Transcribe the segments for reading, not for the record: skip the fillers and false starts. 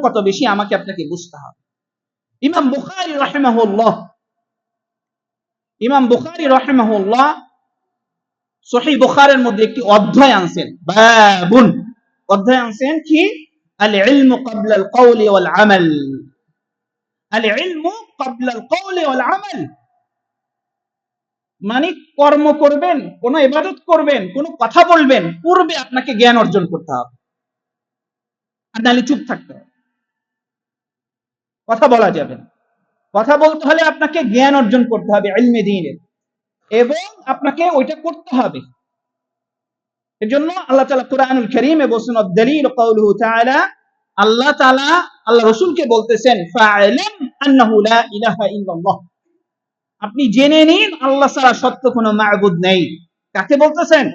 কত বেশি আমাকে আপনাকে বুঝতে হবে। ইমাম বুখারী রাহিমাহুল্লাহ সহিহ বুখারীর মধ্যে একটি অধ্যায় আনছেন, বাবুন, অধ্যায় আনছেন কি, আল ইলমু ক্বাবলা আল কওলি ওয়াল আমাল। আল ইলমু ক্বাবলা আল কওলি ওয়াল আমাল, মানে কর্ম করবেন, কোন ইবাদত করবেন, কোন কথা বলবেন, পূর্বে আপনাকে জ্ঞান অর্জন করতে হবে, আর নাহলে চুপ থাকতে হবে। কথা বলা যাবে না। কথা বলতে হলে আপনাকে জ্ঞান অর্জন করতে হবে ইলমে দ্বীনের, এবং আপনাকে ওইটা করতে হবে। এজন্য আল্লাহ তাআলা কুরআনুল কারীমে বলেছেন, আদ-দালিল কাওলুহু তাআলা, আল্লাহ তাআলা আল্লাহ রাসূলকে বলতেছেন, ফা'লাম আন্নাহু লা ইলাহা ইল্লাল্লাহ, আপনি জেনে নিন আল্লাহ ছাড়া সত্য কোনো মাবুদ নেই। কাকে বলতেছেন?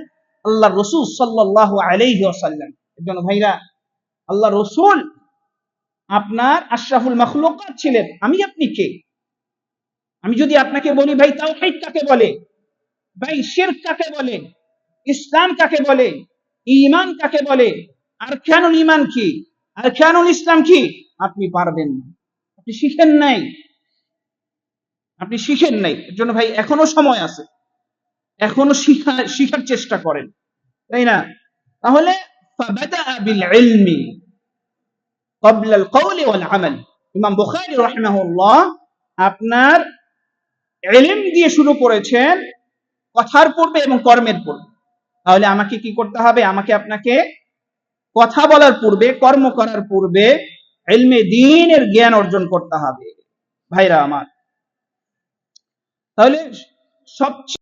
আল্লাহ রাসূল সাল্লাল্লাহু আলাইহি ওয়াসাল্লাম। এজন্য ভাইরা, আল্লাহ রাসূল আপনার আশরাফুল মাখলুকাত ছিলেন। আমি আপনি কে? আমি যদি আপনাকে বলি ভাই তাওহীদ কাকে বলে, ভাই শিরক কাকে বলে, ইসলাম কাকে বলে, ঈমান কাকে বলে, আরকানুল ঈমান কি, আরকানুল ইসলাম কি, আপনি পারবেন না। আপনি শিখেন নাই, আপনি শিখেন নাই। এর জন্য ভাই এখনো সময় আছে, এখনো শিখার চেষ্টা করেন, তাই না? তাহলে ফাবাদা বিল ইলমি ক্বাবলা আল কওলি ওয়াল আমাল। ইমাম বুখারী রাহিমাহুল্লাহ আপনার ইলম দিয়ে শুরু করেছেন, কথার পূর্বে এবং কর্মের পূর্বে। তাহলে আমাকে কি করতে হবে? আমাকে আপনাকে কথা বলার পূর্বে, কর্ম করার পূর্বে ইলমে দ্বীনের জ্ঞান অর্জন করতে হবে ভাইরা আমার। তাহলে সবচেয়ে